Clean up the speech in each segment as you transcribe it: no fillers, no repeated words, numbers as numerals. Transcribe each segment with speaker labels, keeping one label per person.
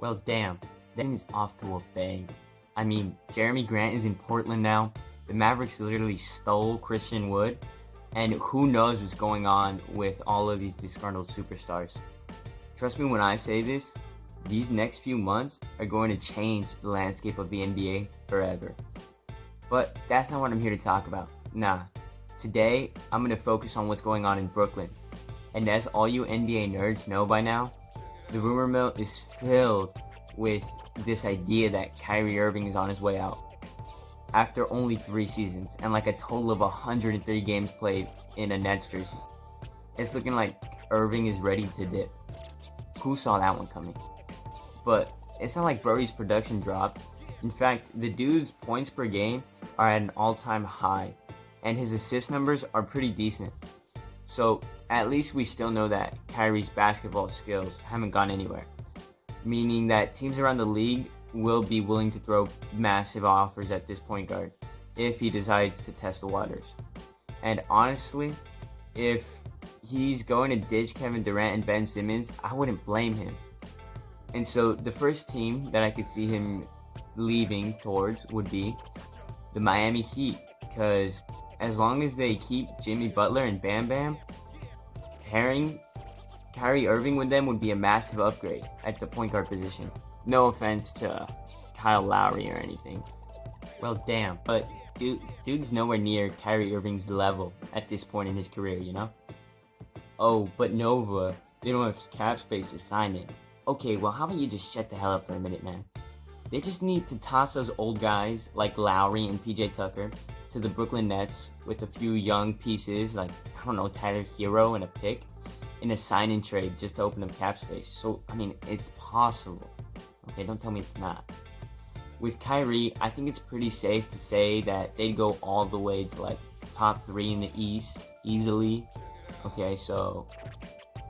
Speaker 1: Well, damn, that is off to a bang. I mean, Jeremy Grant is in Portland now. The Mavericks literally stole Christian Wood, and who knows what's going on with all of these disgruntled superstars. Trust me when I say this, these next few months are going to change the landscape of the NBA forever. But that's not what I'm here to talk about. Nah. Today, I'm going to focus on what's going on in Brooklyn. And as all you NBA nerds know by now, the rumor mill is filled with this idea that Kyrie Irving is on his way out. After only 3 seasons and like a total of 103 games played in a Nets jersey. It's looking like Irving is ready to dip. Who saw that one coming? But it's not like Brody's production dropped. In fact, the dude's points per game are at an all-time high, and his assist numbers are pretty decent. So at least we still know that Kyrie's basketball skills haven't gone anywhere, meaning that teams around the league will be willing to throw massive offers at this point guard if he decides to test the waters. And honestly, if he's going to ditch Kevin Durant and Ben Simmons, I wouldn't blame him. And so the first team that I could see him leaving towards would be the Miami Heat, because as long as they keep Jimmy Butler and Bam Bam, pairing Kyrie Irving with them would be a massive upgrade at the point guard position. No offense to Kyle Lowry or anything. Well, damn, but dude's nowhere near Kyrie Irving's level at this point in his career, you know? Oh, but Nova, they don't have cap space to sign him. Okay, well, how about you just shut the hell up for a minute, man? They just need to toss those old guys like Lowry and PJ Tucker to the Brooklyn Nets with a few young pieces like, I don't know, Tyler Hero and a pick in a sign and trade just to open up cap space. So, I mean, it's possible. Okay, don't tell me it's not. With Kyrie, I think it's pretty safe to say that they'd go all the way to like top 3 in the East easily. Okay, so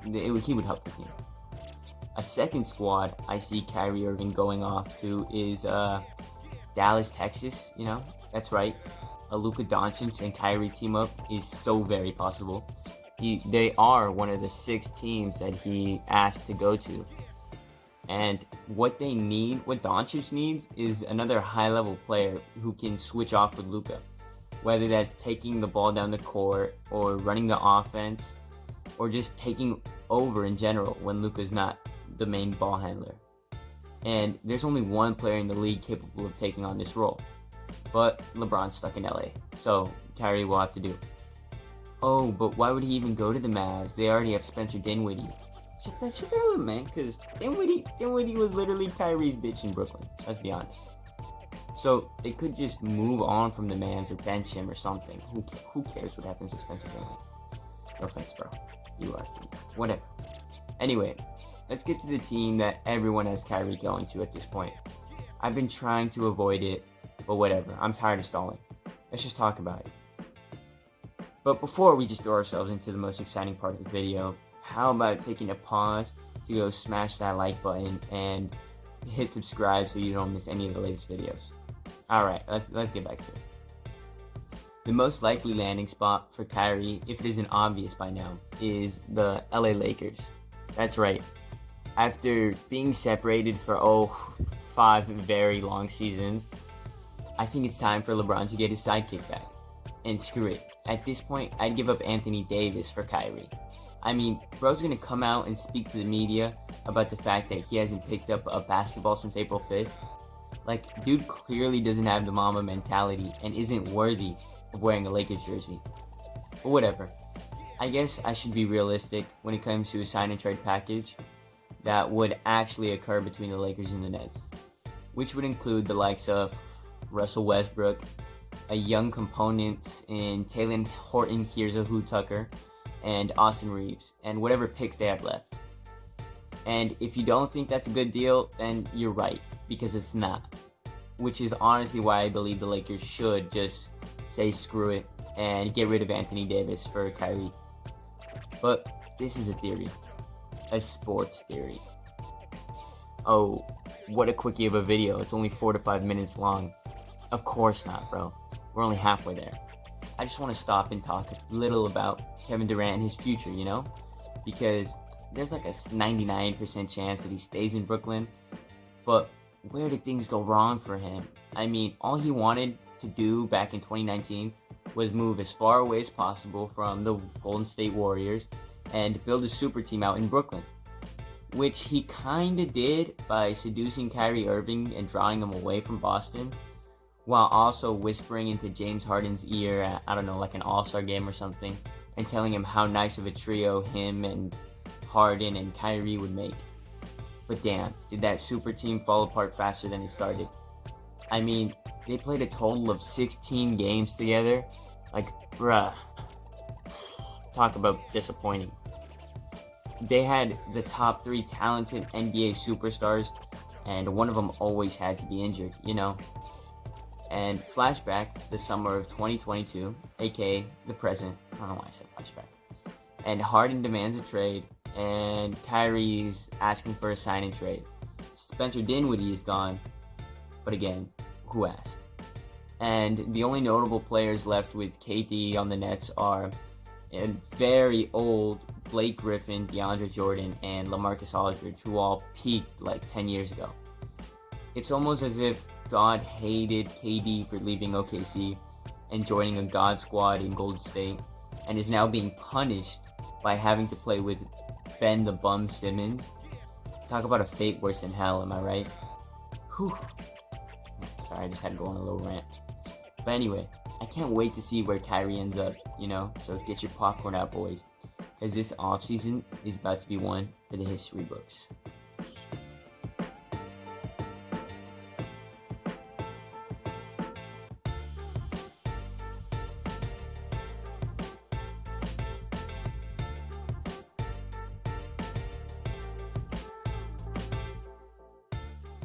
Speaker 1: he would help the team. A second squad I see Kyrie Irving going off to is Dallas, Texas. You know, that's right. A Luka Doncic and Kyrie team up is so very possible. They are one of the 6 teams that he asked to go to. And what Doncic needs is another high-level player who can switch off with Luka. Whether that's taking the ball down the court or running the offense or just taking over in general when Luka's not the main ball handler. And there's only one player in the league capable of taking on this role. But LeBron's stuck in LA, so Kyrie will have to do. Oh, but why would he even go to the Mavs? They already have Spencer Dinwiddie. Shut that up, man, because Dinwiddie was literally Kyrie's bitch in Brooklyn. Let's be honest. So they could just move on from the Mavs or bench him or something. Who cares what happens to Spencer Dinwiddie? No offense, bro. You are whatever. Anyway, let's get to the team that everyone has Kyrie going to at this point. I've been trying to avoid it, but whatever. I'm tired of stalling. Let's just talk about it. But before we just throw ourselves into the most exciting part of the video, how about taking a pause to go smash that like button and hit subscribe so you don't miss any of the latest videos. Alright, let's get back to it. The most likely landing spot for Kyrie, if it isn't obvious by now, is the LA Lakers. That's right. After being separated for 5 very long seasons, I think it's time for LeBron to get his sidekick back. And screw it. At this point, I'd give up Anthony Davis for Kyrie. I mean, bro's gonna come out and speak to the media about the fact that he hasn't picked up a basketball since April 5th. Like, dude clearly doesn't have the mama mentality and isn't worthy of wearing a Lakers jersey. But whatever. I guess I should be realistic when it comes to a sign and trade package that would actually occur between the Lakers and the Nets, which would include the likes of Russell Westbrook, a young component in Talen Horton Tucker, and Austin Reeves, and whatever picks they have left. And if you don't think that's a good deal, then you're right, because it's not. Which is honestly why I believe the Lakers should just say screw it and get rid of Anthony Davis for Kyrie. But this is a theory. A sports theory. Oh, what a quickie of a video. It's only 4 to 5 minutes long. Of course not, bro. We're only halfway there. I just want to stop and talk a little about Kevin Durant and his future, you know? Because there's like a 99% chance that he stays in Brooklyn. But where did things go wrong for him? I mean, all he wanted to do back in 2019 was move as far away as possible from the Golden State Warriors and build a super team out in Brooklyn, which he kinda did by seducing Kyrie Irving and drawing him away from Boston, while also whispering into James Harden's ear at, I don't know, like an All-Star game or something, and telling him how nice of a trio him and Harden and Kyrie would make. But damn, did that super team fall apart faster than it started. I mean, they played a total of 16 games together. Like, bruh. Talk about disappointing. They had the top 3 talented NBA superstars, and one of them always had to be injured, you know? And flashback to the summer of 2022, aka the present. I don't know why I said flashback. And Harden demands a trade, and Kyrie's asking for a sign and trade. Spencer Dinwiddie is gone, but again, who asked? And the only notable players left with KD on the Nets are a very old Blake Griffin, DeAndre Jordan, and LaMarcus Aldridge, who all peaked like 10 years ago. It's almost as if God hated KD for leaving OKC and joining a God squad in Golden State, and is now being punished by having to play with Ben the Bum Simmons. Talk about a fate worse than hell, am I right? Whew. Sorry, I just had to go on a little rant. But anyway, I can't wait to see where Kyrie ends up, you know? So get your popcorn out, boys, because this offseason is about to be one for the history books.